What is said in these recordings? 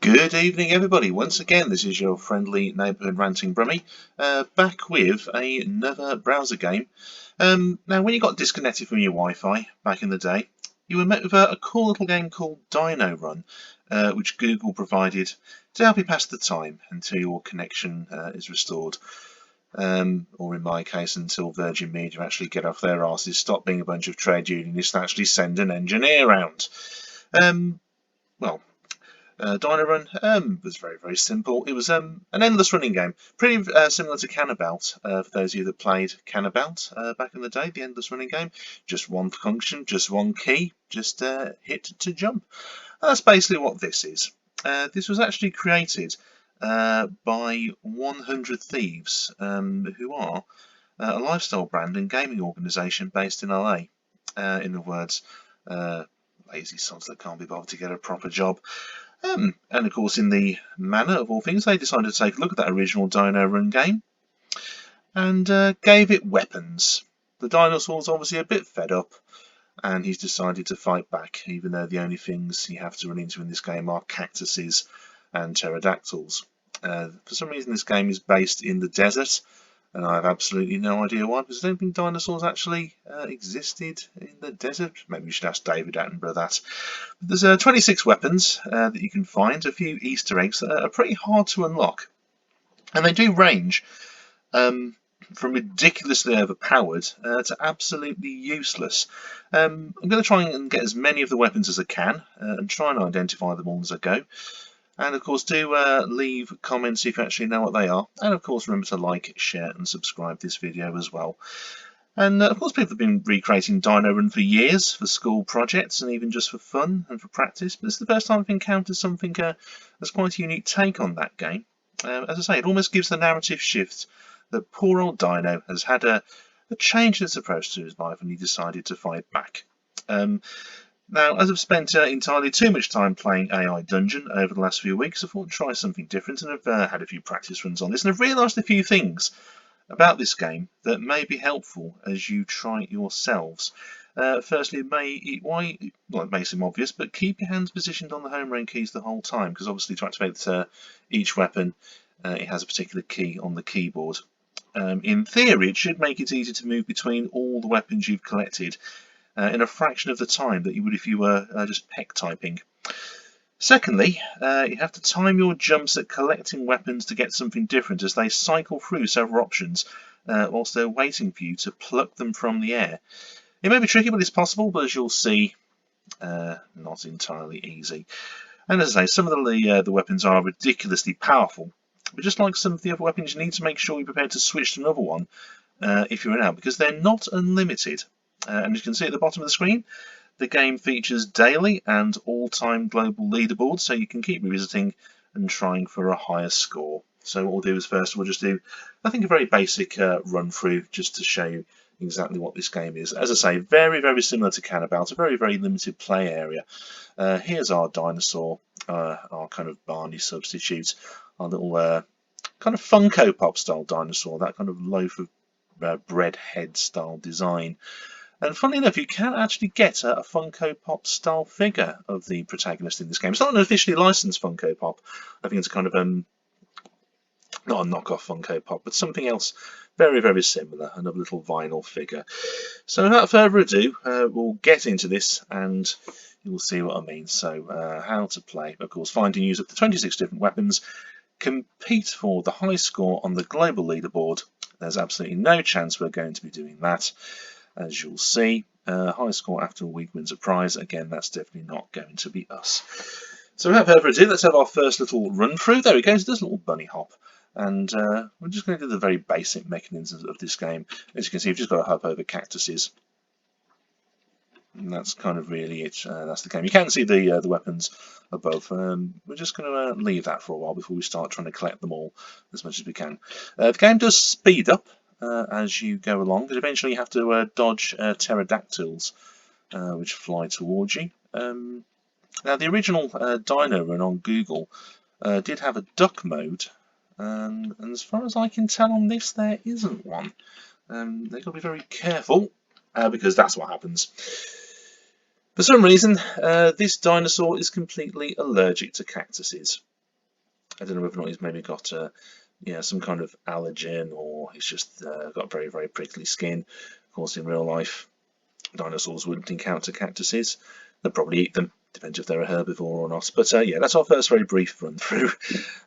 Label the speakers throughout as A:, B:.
A: Good evening, everybody. Once again, this is your friendly neighbourhood ranting Brummie, back with another browser game. Now, when you got disconnected from your Wi-Fi back in the day, you were met with a cool little game called Dino Run, which Google provided to help you pass the time until your connection is restored. Or in my case, until Virgin Media actually get off their arses, stop being a bunch of trade unionists, and actually send an engineer round. Dino Run was very simple. It was an endless running game, pretty similar to Cannabout. For those of you that played Cannabout back in the day, the endless running game, just one function, just one key, just hit to jump. That's basically what this is. This was actually created by 100 Thieves, who are a lifestyle brand and gaming organisation based in LA. In the words, lazy sods that can't be bothered to get a proper job. And of course, in the manner of all things, they decided to take a look at that original Dino Run game and gave it weapons. The dinosaur's obviously a bit fed up, and he's decided to fight back, even though the only things you have to run into in this game are cactuses and pterodactyls. For some reason, this game is based in the desert, and I have absolutely no idea why, because I don't think dinosaurs actually existed in the desert. Maybe we should ask David Attenborough that. But there's 26 weapons that you can find, a few Easter eggs that are pretty hard to unlock. And they do range from ridiculously overpowered to absolutely useless. I'm going to try and get as many of the weapons as I can and try and identify them all as I go. And of course, do leave comments if you actually know what they are. And of course, remember to like, share and subscribe this video as well. And of course, people have been recreating Dino Run for years for school projects and even just for fun and for practice. But this is the first time I've encountered something that's quite a unique take on that game. As I say, it almost gives the narrative shift that poor old Dino has had a change in its approach to his life and he decided to fight back. Now, as I've spent entirely too much time playing AI Dungeon over the last few weeks, I thought I'd try something different, and I've had a few practice runs on this, and I've realised a few things about this game that may be helpful as you try it yourselves. Firstly, it may seem obvious, but keep your hands positioned on the home range keys the whole time, because obviously to activate each weapon, it has a particular key on the keyboard. In theory, it should make it easy to move between all the weapons you've collected in a fraction of the time that you would if you were just peck typing. Secondly, you have to time your jumps at collecting weapons to get something different as they cycle through several options whilst they're waiting for you to pluck them from the air. It may be tricky, but it's possible, but as you'll see, not entirely easy. And as I say, some of the weapons are ridiculously powerful, but just like some of the other weapons, you need to make sure you're prepared to switch to another one if you're in out, because they're not unlimited. And as you can see at the bottom of the screen, the game features daily and all-time global leaderboards, so you can keep revisiting and trying for a higher score. So what we'll do is first we'll just do, I think, a very basic run through just to show you exactly what this game is. As I say, very similar to Cannabout, a very limited play area. Here's our dinosaur, our kind of Barney substitute, our little kind of Funko Pop style dinosaur, that kind of loaf of bread head style design. And funnily enough, you can actually get a Funko Pop style figure of the protagonist in this game. It's not an officially licensed Funko Pop. I think it's kind of not a knockoff Funko Pop, but something else very similar, another little vinyl figure. So without further ado, we'll get into this and you'll see what I mean. So how to play, of course, find and use up to 26 different weapons, compete for the high score on the global leaderboard. There's absolutely no chance we're going to be doing that. As you'll see, high score after a week wins a prize. Again, that's definitely not going to be us. So without further ado, let's have our first little run through. There we go, so there's a little bunny hop. And we're just going to do the very basic mechanisms of this game. As you can see, we've just got to hop over cactuses. And that's kind of really it. That's the game. You can see the weapons above. We're just going to leave that for a while before we start trying to collect them all as much as we can. The game does speed up as you go along, because eventually you have to dodge pterodactyls which fly towards you. Now the original Dino Run on Google did have a duck mode, and as far as I can tell on this there isn't one. They've got to be very careful because that's what happens. For some reason this dinosaur is completely allergic to cactuses. I don't know whether or not he's maybe got some kind of allergen, or he's just got very, very prickly skin. Of course, in real life, dinosaurs wouldn't encounter cactuses. They'll probably eat them, depends if they're a herbivore or not. But yeah, that's our first very brief run through.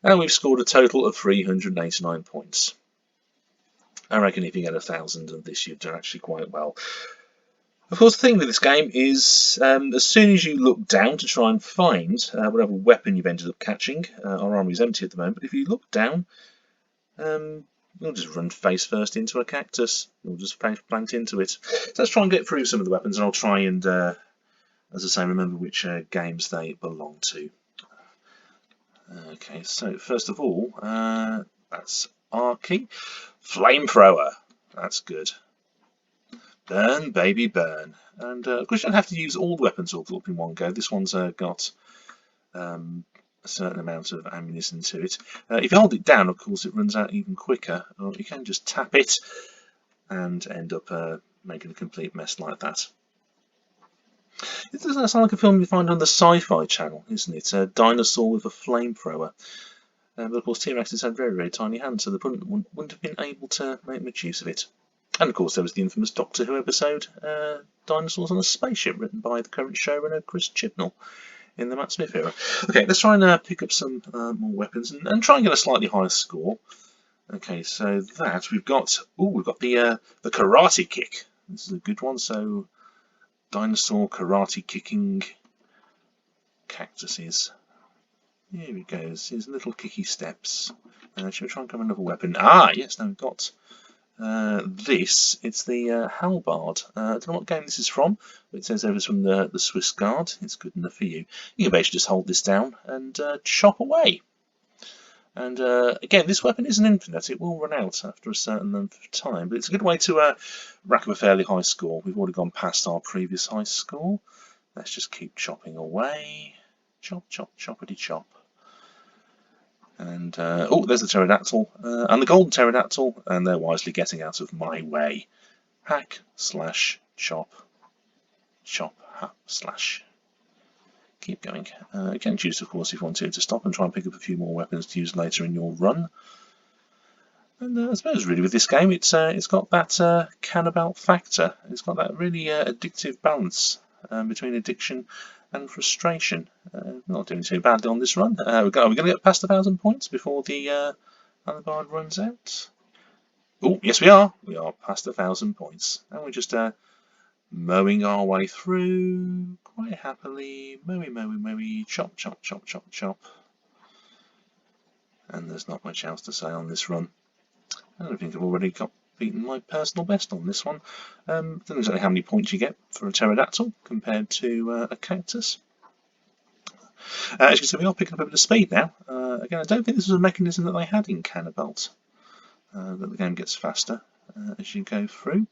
A: And we've scored a total of 389 points. I reckon if you get 1,000 of this, you've done actually quite well. Of course, the thing with this game is, as soon as you look down to try and find whatever weapon you've ended up catching, our army is empty at the moment, but if you look down, you'll just run face first into a cactus. You'll just plant into it. So let's try and get through some of the weapons, and I'll try and, as I say, remember which games they belong to. Okay, so first of all, that's our key. Flamethrower. That's good. Burn, baby, burn. And of course, you don't have to use all the weapons all up in one go. This one's got a certain amount of ammunition to it. If you hold it down, of course, it runs out even quicker. Or you can just tap it and end up making a complete mess like that. It doesn't sound like a film you find on the Sci-Fi Channel, isn't it? A dinosaur with a flamethrower. But of course, T-Rexes had very, very tiny hands, so they wouldn't have been able to make much use of it. And of course, there was the infamous Doctor Who episode, Dinosaurs on a Spaceship, written by the current showrunner Chris Chibnall in the Matt Smith era. Okay, let's try and pick up some more weapons and try and get a slightly higher score. Okay, so that we've got the karate kick. This is a good one. So dinosaur karate kicking cactuses. Here he goes. His little kicky steps. Shall we try and grab another weapon? Ah, yes. Now we've got. This, it's the halberd. I don't know what game this is from, but it says there it's from the Swiss Guard. It's good enough for you. You can basically just hold this down and chop away. And again, this weapon isn't infinite. It will run out after a certain length of time, but it's a good way to rack up a fairly high score. We've already gone past our previous high score. Let's just keep chopping away. Chop, chop, choppity chop. And oh, there's the pterodactyl and the golden pterodactyl, and they're wisely getting out of my way. Hack, slash, chop, chop, hack, slash. Keep going. You can choose, of course, if you want to stop and try and pick up a few more weapons to use later in your run. And I suppose really with this game, it's got that cannibal factor. It's got that really addictive balance between addiction and frustration. Not doing too badly on this run. Are we going to get past 1,000 points before the leaderboard runs out? Oh, yes we are. We are past 1,000 points. And we're just mowing our way through quite happily. Mowy, chop, chop, chop, chop, chop. And there's not much else to say on this run. I don't think I've already beaten my personal best on this one. Don't know exactly how many points you get for a pterodactyl compared to a cactus. As you can see, we are picking up a bit of speed now. Again, I don't think this was a mechanism that they had in Cannibalt, that the game gets faster as you go through.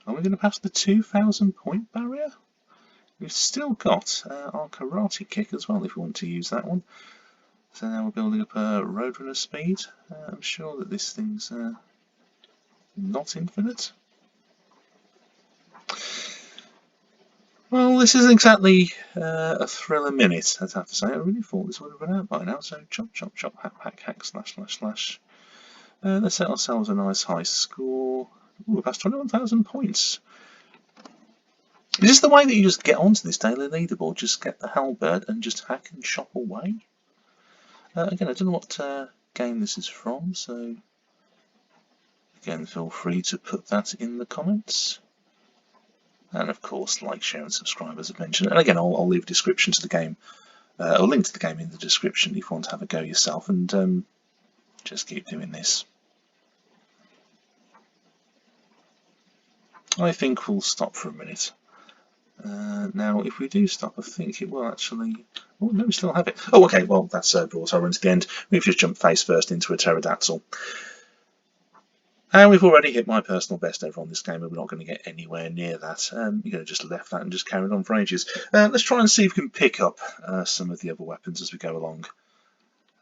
A: Are we going to pass the 2,000 point barrier? We've still got our karate kick as well if we want to use that one. So now we're building up a roadrunner speed. I'm sure that this thing's not infinite. Well, this isn't exactly a thriller minute, I'd have to say. I really thought this would have run out by now. So chop, chop, chop, hack, hack, hack, slash, slash, slash. Let's set ourselves a nice high score. Ooh, we're past 21,000 points. Is this the way that you just get onto this daily leaderboard? Just get the halberd and just hack and chop away? Again, I don't know what game this is from, so again, feel free to put that in the comments. And of course, like, share and subscribe as I've mentioned. And again, I'll leave a description to the game, or link to the game in the description if you want to have a go yourself, and just keep doing this. I think we'll stop for a minute. Now, if we do stop, I think it will actually... Oh, no, we still have it. Oh, okay, well, that's brought our run to the end. We've just jumped face first into a pterodactyl. And we've already hit my personal best ever on this game, and we're not going to get anywhere near that. You're going to just left that and just carried on for ages. Let's try and see if we can pick up some of the other weapons as we go along.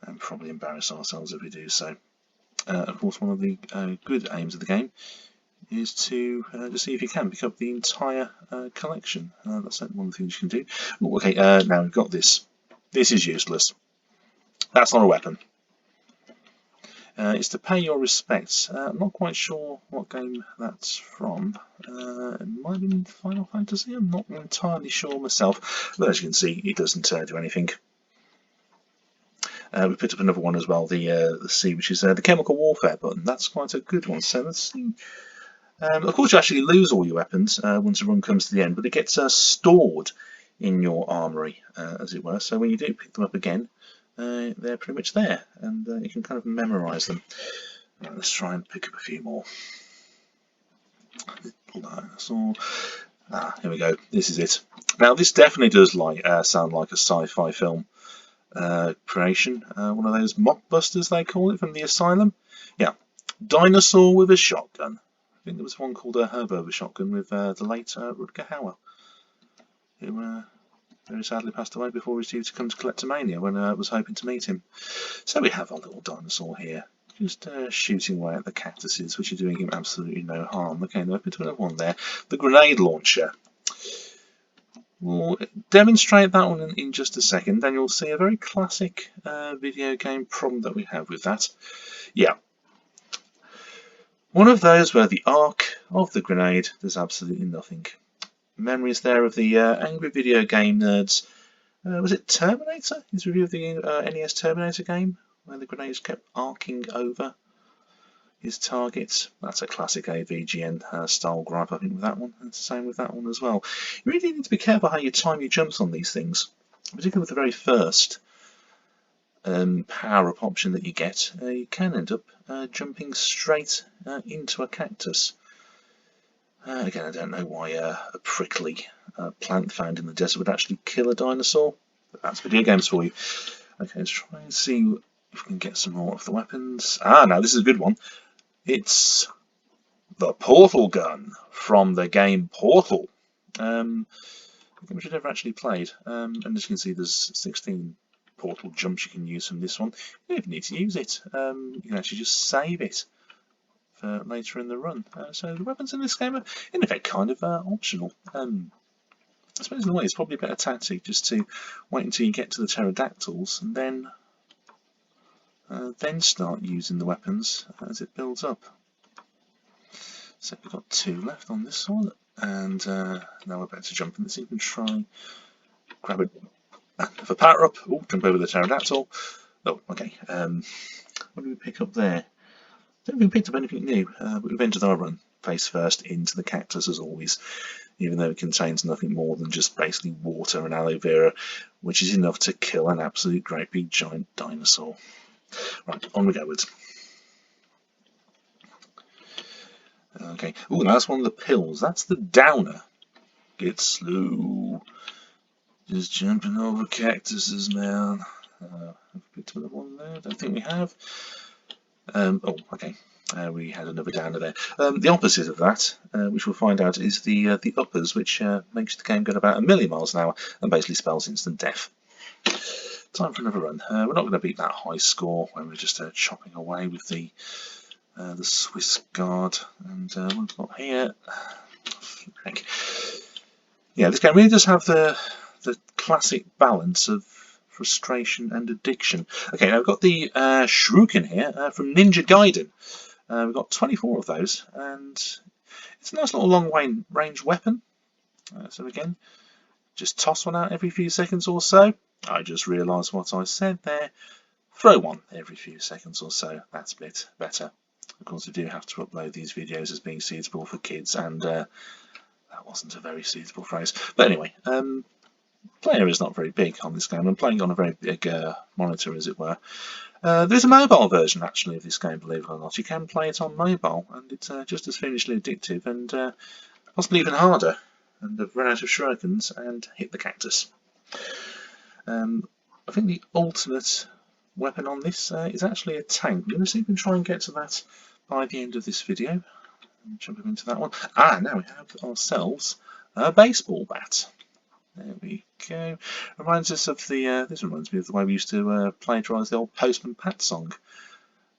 A: And probably embarrass ourselves if we do so. Of course, one of the good aims of the game is to see if you can pick up the entire collection. That's one of the things you can do. Ooh, okay, now we've got this. This is useless. That's not a weapon. It's to pay your respects. I'm not quite sure what game that's from. It might have been Final Fantasy. I'm not entirely sure myself. But as you can see, it doesn't do anything. We picked up another one as well, the C, which is the chemical warfare button. That's quite a good one. So let's see. Of course, you actually lose all your weapons once the run comes to the end, but it gets stored in your armory, as it were. So when you do pick them up again, they're pretty much there, and you can kind of memorise them. Right, let's try and pick up a few more. Little dinosaur. Here we go. This is it. Now, this definitely does sound like a sci-fi film creation. One of those mockbusters, they call it, from the Asylum. Yeah, Dinosaur with a shotgun. I think there was one called Herbo with a shotgun with the late Rutger Hauer, who very sadly passed away before he was due to come to Collectomania when I was hoping to meet him. So we have our little dinosaur here, just shooting away at the cactuses, which are doing him absolutely no harm. Okay, now I've put another one there. The grenade launcher. We'll demonstrate that one in just a second, then you'll see a very classic video game problem that we have with that. Yeah. One of those where the arc of the grenade does absolutely nothing. Memories there of the angry video game nerds. Was it Terminator? His review of the NES Terminator game, where the grenades kept arcing over his targets. That's a classic AVGN style gripe, I think, with that one. And it's the same with that one as well. You really need to be careful how you time your jumps on these things, particularly with the very first power-up option that you get. You can end up jumping straight into a cactus. Again, I don't know why a prickly plant found in the desert would actually kill a dinosaur, but that's video games for you. Okay, let's try and see if we can get some more of the weapons. Now this is a good one. It's the portal gun from the game Portal, which I've never actually played. And as you can see, there's 16 portal jumps you can use from this one. You don't even need to use it. You can actually just save it for later in the run. So the weapons in this game are, in effect, kind of optional. I suppose in a way it's probably a better tactic just to wait until you get to the pterodactyls and then start using the weapons as it builds up. So we've got 2 left on this one, and now we're about to jump in. Let's see if we can try grab it for power up. Oh, jump over the pterodactyl. Oh, okay. What did we pick up there? I don't think we picked up anything new, but we've entered our run face first into the cactus as always, even though it contains nothing more than just basically water and aloe vera, which is enough to kill an absolute great big giant dinosaur. Right, on we go with. Okay, oh, that's one of the pills. That's the downer. Get slow. Just jumping over cactuses, man. Have we picked up one there? I don't think we have. Oh, okay. We had another downer there. The opposite of that, which we'll find out, is the uppers, which makes the game go about 1,000,000 miles an hour and basically spells instant death. Time for another run. We're not going to beat that high score when we're just chopping away with the Swiss Guard. And what we've got here. Yeah, this game really does have the classic balance of frustration and addiction. Okay, now we've got the Shuriken here from Ninja Gaiden. We've got 24 of those, and it's a nice little long range weapon. So again, just toss one out every few seconds or so. I just realised what I said there. Throw one every few seconds or so. That's a bit better. Of course, we do have to upload these videos as being suitable for kids, and that wasn't a very suitable phrase. But anyway, player is not very big on this game. I'm playing on a very big monitor, as it were. There's a mobile version, actually, of this game, believe it or not. You can play it on mobile, and it's just as fiendishly addictive and possibly even harder. And I've run out of shurikens and hit the cactus. I think the ultimate weapon on this is actually a tank. I'm going to see if we can try and get to that by the end of this video. Jump into that one. Now we have ourselves a baseball bat. There we go. Reminds us of the. This reminds me of the way we used to plagiarise the old Postman Pat song.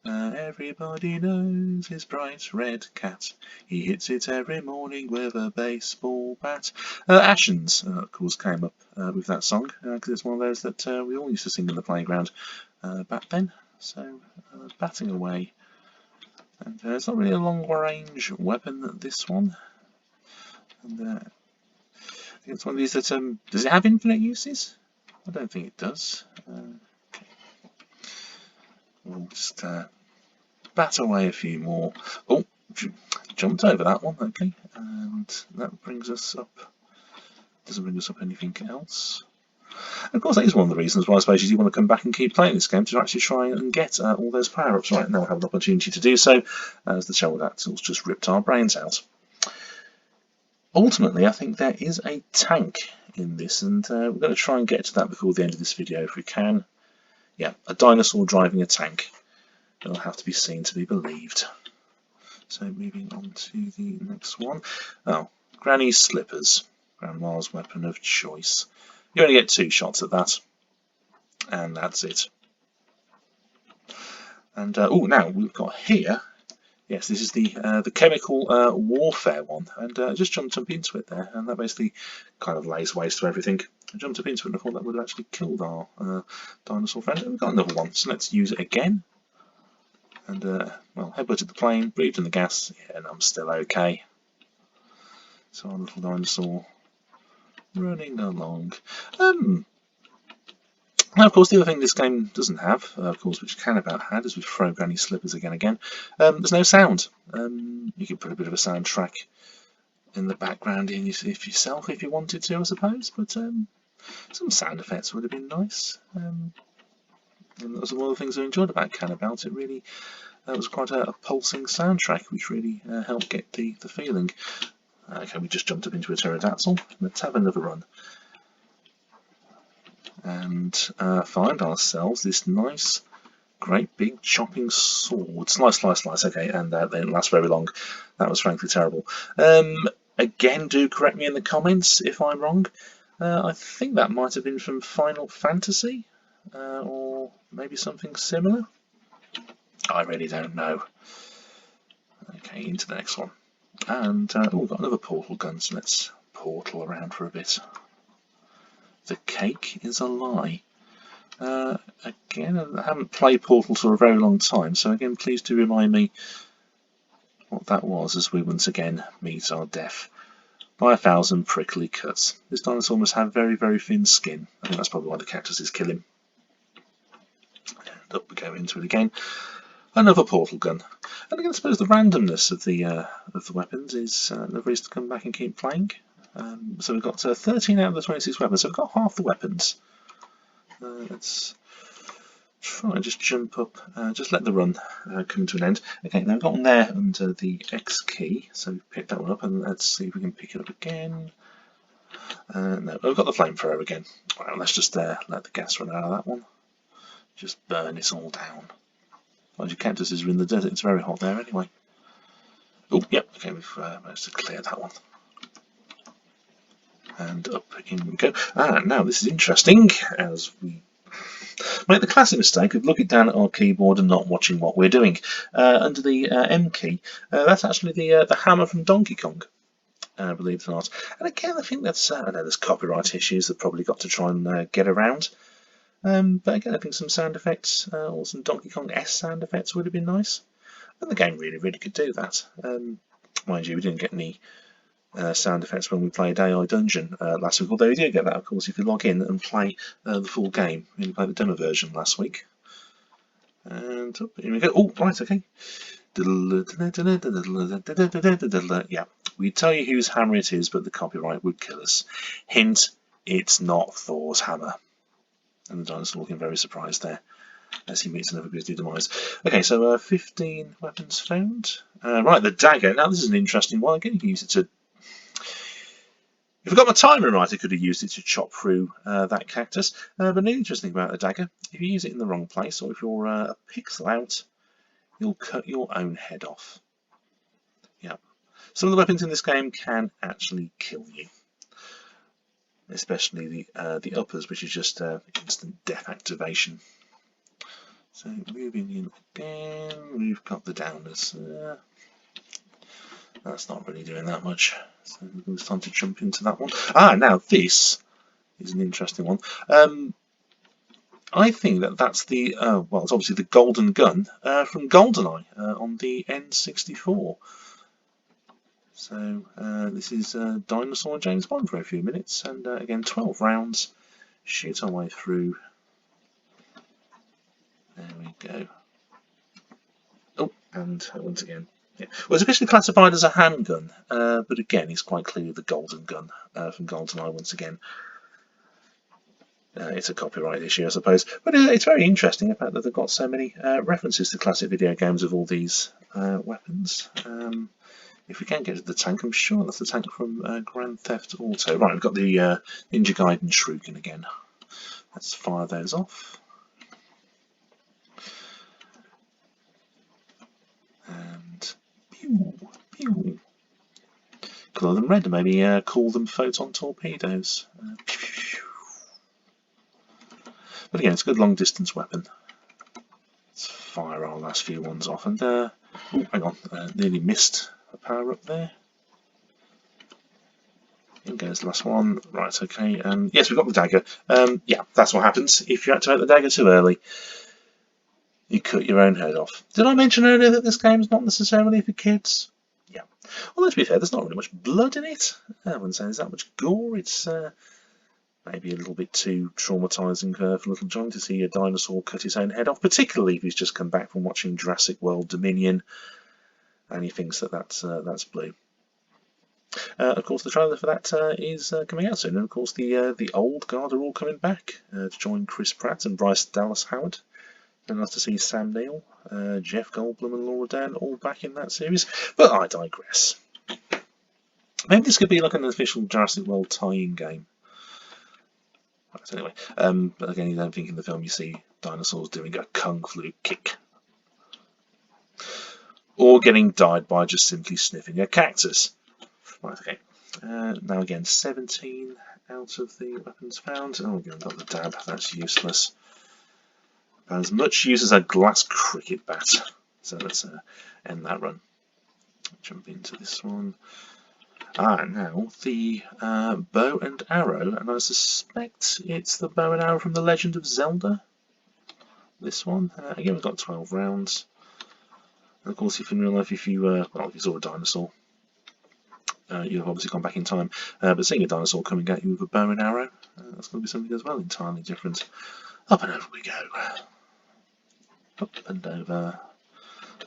A: Everybody knows his bright red cat. He hits it every morning with a baseball bat. Ashens, of course, came up with that song because it's one of those that we all used to sing in the playground back then. So batting away, and it's not really a long-range weapon, this one. And I think it's one of these that does it have infinite uses? I don't think it does. Okay. We'll just bat away a few more. Oh, jumped over that one. Okay, and that brings us up. Doesn't bring us up anything else. And of course, that is one of the reasons why I suppose you do want to come back and keep playing this game, to actually try and get all those power-ups. Right, now we have an opportunity to do so, as the pterodactyls just ripped our brains out. Ultimately, I think there is a tank in this, and we're going to try and get to that before the end of this video if we can. Yeah, a dinosaur driving a tank. It'll have to be seen to be believed. So moving on to the next one. Oh, Granny's slippers. Grandma's weapon of choice. You only get 2 shots at that, and that's it. And oh, now we've got here. Yes, this is the chemical warfare one, and I just jumped up into it there, and that basically kind of lays waste to everything. I jumped up into it and I thought that would have actually killed our dinosaur friend. And we've got another one, so let's use it again. And well, headbutted the plane, breathed in the gas, yeah, and I'm still okay. So our little dinosaur running along. Now, of course, the other thing this game doesn't have, of course, which Canabout had, as we throw Granny's slippers again, there's no sound. You could put a bit of a soundtrack in the background in yourself if you wanted to, I suppose, but some sound effects would have been nice. And that was one of the things I enjoyed about Canabout. It really was quite a pulsing soundtrack, which really helped get the feeling. Okay, we just jumped up into a pterodactyl. Let's have another run. And find ourselves this nice, great big chopping sword. Slice, slice, slice. Okay, and they didn't last very long. That was frankly terrible. Again, do correct me in the comments if I'm wrong. I think that might have been from Final Fantasy, or maybe something similar. I really don't know. Okay, into the next one. And oh, we've got another portal gun, so let's portal around for a bit. The cake is a lie. Again, I haven't played Portal for a very long time, so again, please do remind me what that was as we once again meet our death by 1,000 prickly cuts. This dinosaur must have very, very thin skin. I think that's probably why the cactuses kill him. And up we go into it again. Another portal gun. And again, I suppose the randomness of the weapons is another reason to come back and keep playing. So we've got 13 out of the 26 weapons, so we've got half the weapons. Let's try and just jump up, just let the run come to an end. Okay, now we've got one there under the X key, so we've picked that one up, and let's see if we can pick it up again. No, we've got the flamethrower again. Right, let's just let the gas run out of that one. Just burn it all down. Mind you, cactuses are in the desert, it's very hot there anyway. Oh, yep, okay, we've managed to clear that one. And up in we go. Now this is interesting, as we make the classic mistake of looking down at our keyboard and not watching what we're doing. Under the M key, that's actually the hammer from Donkey Kong, believe it or not. And again, I think that's, I know there's copyright issues that probably got to try and get around. But again, I think some sound effects, or some Donkey Kong-esque sound effects would have been nice. And the game really, really could do that. Mind you, we didn't get any sound effects when we played AI Dungeon last week, although you do get that, of course, if you log in and play the full game. We played the demo version last week. And here we go. Oh, right, okay. Yeah, we'd tell you whose hammer it is, but the copyright would kill us. Hint, it's not Thor's hammer. And the dinosaur looking very surprised there as he meets another grisly demise. Okay, so 15 weapons found. Right, the dagger. Now this is an interesting one. Again, you can use it to... If I got my timer right, I could have used it to chop through that cactus. But the interesting about the dagger, if you use it in the wrong place, or if you're a pixel out, you'll cut your own head off. Yeah. Some of the weapons in this game can actually kill you. Especially the uppers, which is just instant death activation. So moving in again, we've got the downers. That's not really doing that much. So it's time to jump into that one. Now this is an interesting one. I think that's the well, it's obviously the golden gun from GoldenEye on the N64. So this is Dinosaur and James Bond for a few minutes, and again 12 rounds, shoot our way through. There we go. Oh, and once again, yeah. Well, it's officially classified as a handgun, but again, it's quite clearly the golden gun from GoldenEye once again. It's a copyright issue, I suppose, but it's very interesting the fact that they've got so many references to classic video games of all these weapons. If we can get to the tank, I'm sure that's the tank from Grand Theft Auto. Right, we've got the Ninja Gaiden Shuriken again. Let's fire those off. And pew, pew. Colour them red, maybe call them photon torpedoes. But again, it's a good long distance weapon. Let's fire our last few ones off. And oh, hang on, nearly missed a power up there. Here goes the last one. Right, okay. Yes, we've got the dagger. Yeah, that's what happens if you activate the dagger too early. You cut your own head off. Did I mention earlier that this game is not necessarily for kids? Yeah. Well, let's be fair, there's not really much blood in it. I wouldn't say there's that much gore. It's maybe a little bit too traumatising for little John to see a dinosaur cut his own head off, particularly if he's just come back from watching Jurassic World Dominion and he thinks that that's blue. Of course, the trailer for that is coming out soon, and of course the old guard are all coming back to join Chris Pratt and Bryce Dallas Howard. And nice to see Sam Neill, Jeff Goldblum and Laura Dern all back in that series, but I digress. Maybe this could be like an official Jurassic World tie-in game. Right, anyway, but again, you don't think in the film you see dinosaurs doing a kung flu kick. Or getting died by just simply sniffing a cactus. Right, okay. Now again, 17 out of the weapons found. Oh, we've got the dab, that's useless. As much use as a glass cricket bat. So let's end that run. Jump into this one. Now the bow and arrow, and I suspect it's the bow and arrow from The Legend of Zelda. This one. Again, we've got 12 rounds. And of course, if in real life, if you saw a dinosaur, you've obviously gone back in time. But seeing a dinosaur coming at you with a bow and arrow, that's going to be something as well entirely different. Up and over we go. Up and over.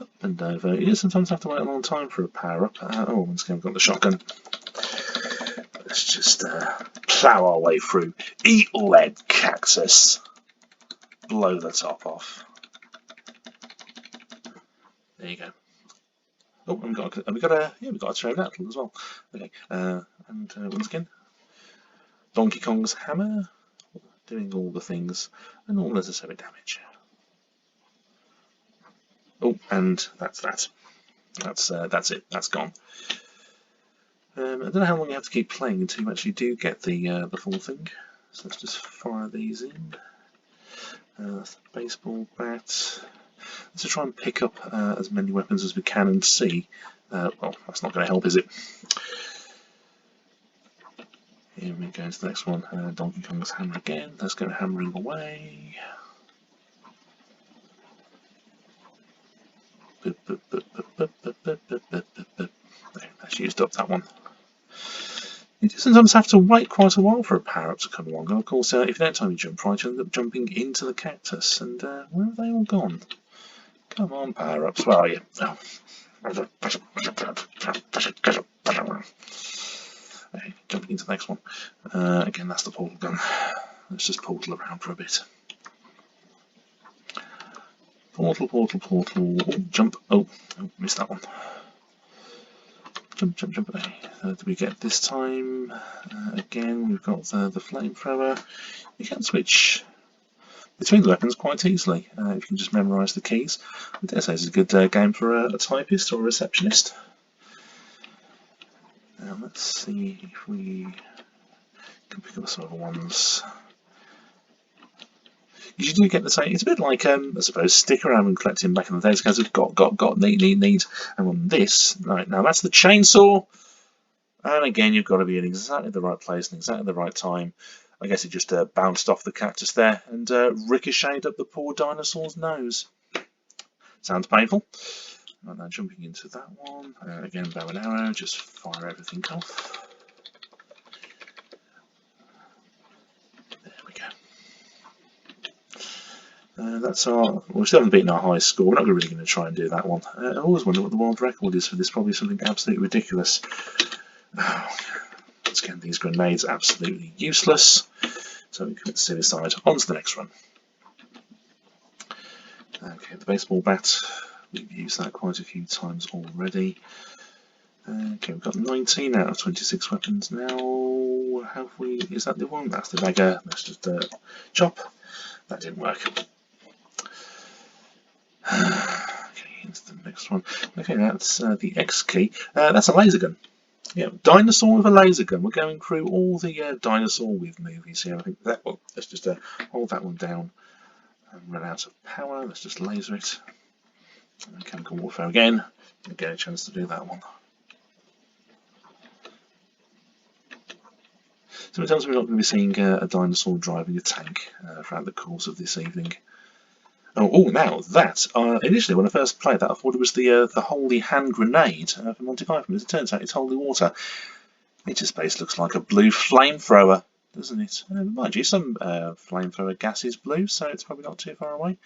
A: Up and over. You do sometimes have to wait a long time for a power up. Oh, once again, we've got the shotgun. Let's just plough our way through. Eat lead, cactus. Blow the top off. There you go. Oh, we've got a pterodactyl as well. Okay, and once again, Donkey Kong's hammer, doing all the things and all necessary damage. Oh, and that's that. That's it. That's gone. I don't know how long you have to keep playing until you actually do get the full thing. So let's just fire these in. That's the baseball bat. Let's try and pick up as many weapons as we can and see. Well, that's not going to help, is it? Here we go to the next one. Donkey Kong's hammer again. Let's go hammering away. That's used up that one. You do sometimes have to wait quite a while for a power-up to come along, and of course if you don't time your jump right, you end up jumping into the cactus, and where have they all gone? Come on, power-ups, where are you? Oh. Okay, jumping into the next one. Again, that's the portal gun. Let's just portal around for a bit. Portal, portal, portal. Oh, jump. Oh, missed that one. Jump, jump, jump. Did we get this time? Again, we've got the flamethrower. You can switch between the weapons quite easily if you can just memorise the keys. I dare say it's a good game for a typist or a receptionist. Now let's see if we can pick up some other ones. You do get the same. It's a bit like, I suppose, stick around and collecting back in the days. Guys have got, need. And on this, right now, that's the chainsaw. And again, you've got to be in exactly the right place and exactly the right time. I guess it just bounced off the cactus there and ricocheted up the poor dinosaur's nose. Sounds painful. Right, now jumping into that one. Again, bow and arrow, just fire everything off. There we go. That's our. We still haven't beaten our high score. We're not really going to try and do that one. I always wonder what the world record is for this. Probably something absolutely ridiculous. Once again, these grenades absolutely useless. So we commit suicide. On to the next run. Okay, the baseball bat. We've used that quite a few times already. Okay, we've got 19 out of 26 weapons now. Have we? Is that the one? That's the dagger. Let's just chop. That didn't work. Okay, into the next one. Okay, that's the X key. That's a laser gun. Yeah, dinosaur with a laser gun. We're going through all the dinosaur with movies here. I think that. Well, let's just hold that one down and run out of power. Let's just laser it. Chemical warfare again. We'll get a chance to do that one. So it tells me we're not going to be seeing a dinosaur driving a tank throughout the course of this evening. Oh, now that initially when I first played that, I thought it was the holy hand grenade from Monty Python. As it turns out, it's holy water. Interspace looks like a blue flamethrower, doesn't it? Mind you, some flamethrower gas is blue, so it's probably not too far away.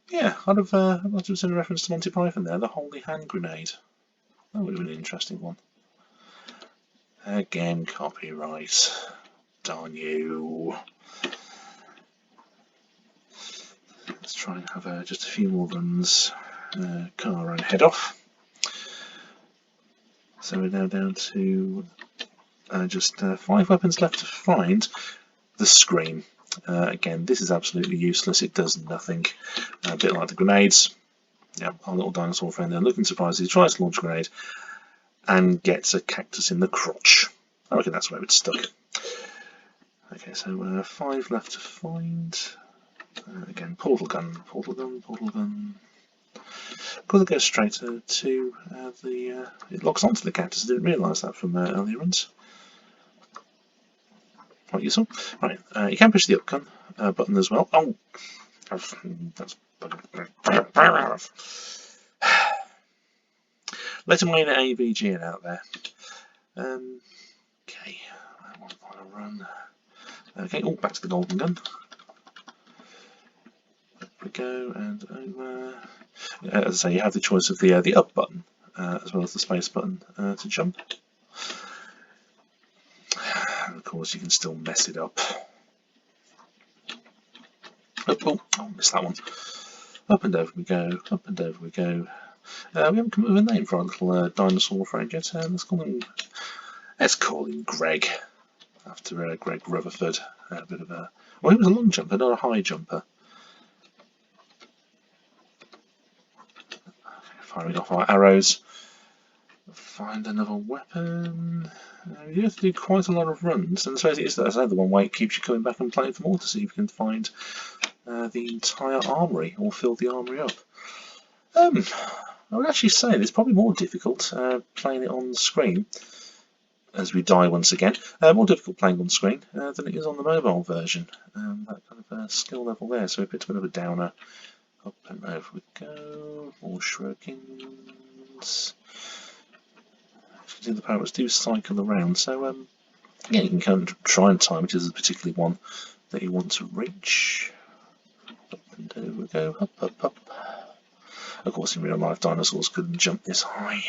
A: Yeah, I'd have seen a reference to Monty Python there, the holy hand grenade. That would have been an interesting one. Again, copyright. Darn you. Let's try and have just a few more runs. Car and head off. So we're now down to just 5 weapons left to find. The screen. Again, this is absolutely useless. It does nothing. A bit like the grenades. Yeah, our little dinosaur friend there, looking surprised. He tries to launch a grenade and gets a cactus in the crotch. I reckon that's where it's stuck. Okay, so 5 left to find. Again, portal gun, portal gun, portal gun. Because it goes straight to the. It locks onto the cactus. I didn't realise that from earlier runs. Quite useful. Right, you can push the up gun button as well. Oh, that's. Let him lay the AVG out there. Okay, one final run. Okay, back to the golden gun. Up we go and over. As I say, you have the choice of the up button as well as the space button to jump. And of course, you can still mess it up. Oh, missed that one. Up and over we go. Up and over we go. We haven't come up with a name for our little dinosaur friend yet. Let's call him Greg, after Greg Rutherford. A bit of a. Well, he was a long jumper, not a high jumper. Firing off our arrows. Find another weapon. You have to do quite a lot of runs, and I suppose it is the one way it keeps you coming back and playing for more to see if you can find the entire armory or fill the armory up. I would actually say it's probably more difficult playing it on the screen as we die once again. More difficult playing on screen than it is on the mobile version. That kind of skill level there. So a bit of a downer. Up and over we go. More shurikens. The parrots do cycle around, so yeah, you can kind of try and time it as a particular one that you want to reach. Up and over we go. Up, up, up. Of course, in real life, dinosaurs couldn't jump this high.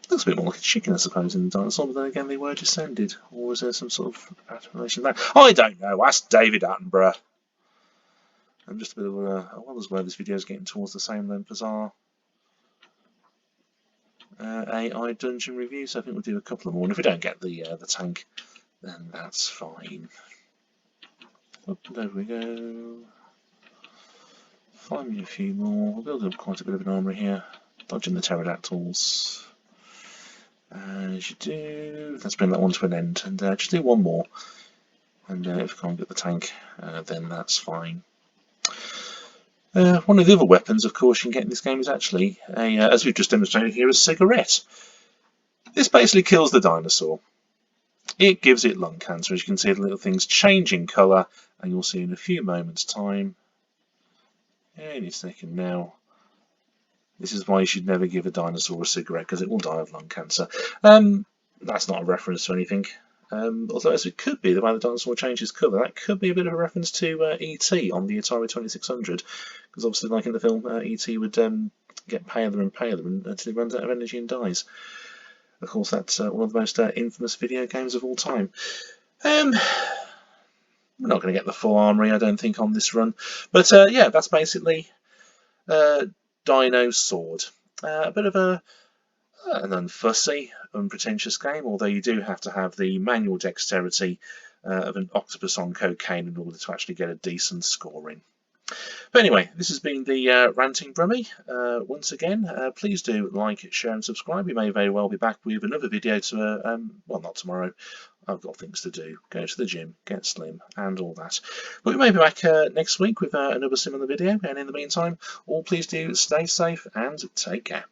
A: Looks a bit more like a chicken, I suppose, in the dinosaur, but then again, they were descended. Or was there some sort of relation to that? I don't know. Ask David Attenborough. I'm just a bit of well as well. This video is getting towards the same length as our AI dungeon review, so I think we'll do a couple of more. And if we don't get the tank, then that's fine. Up and over we go. Find me a few more. We'll build up quite a bit of an armory here. Dodging the pterodactyls. As you do, let's bring that one to an end, and just do one more. And if we can't get the tank, then that's fine. One of the other weapons, of course, you can get in this game is actually, as we've just demonstrated here, a cigarette. This basically kills the dinosaur. it gives it lung cancer. As you can see, the little things change in colour, and you'll see in a few moments' time. Any second now. This is why you should never give a dinosaur a cigarette, because it will die of lung cancer. That's not a reference to anything. Although as it could be, the way the dinosaur changes colour, that could be a bit of a reference to E.T. on the Atari 2600, because obviously, like in the film, E.T. would get paler and paler until he runs out of energy and dies. Of course, that's one of the most infamous video games of all time. We're not going to get the full armoury, I don't think, on this run, but yeah, that's basically Dinosaur. A bit of an unfussy, unpretentious game, although you do have to have the manual dexterity of an octopus on cocaine in order to actually get a decent scoring. But anyway, this has been the Ranting Brummie. Once again, please do like, share and subscribe. We may very well be back with another video well, not tomorrow. I've got things to do. Go to the gym, get slim, and all that. But we may be back next week with another similar video. And in the meantime, all please do stay safe and take care.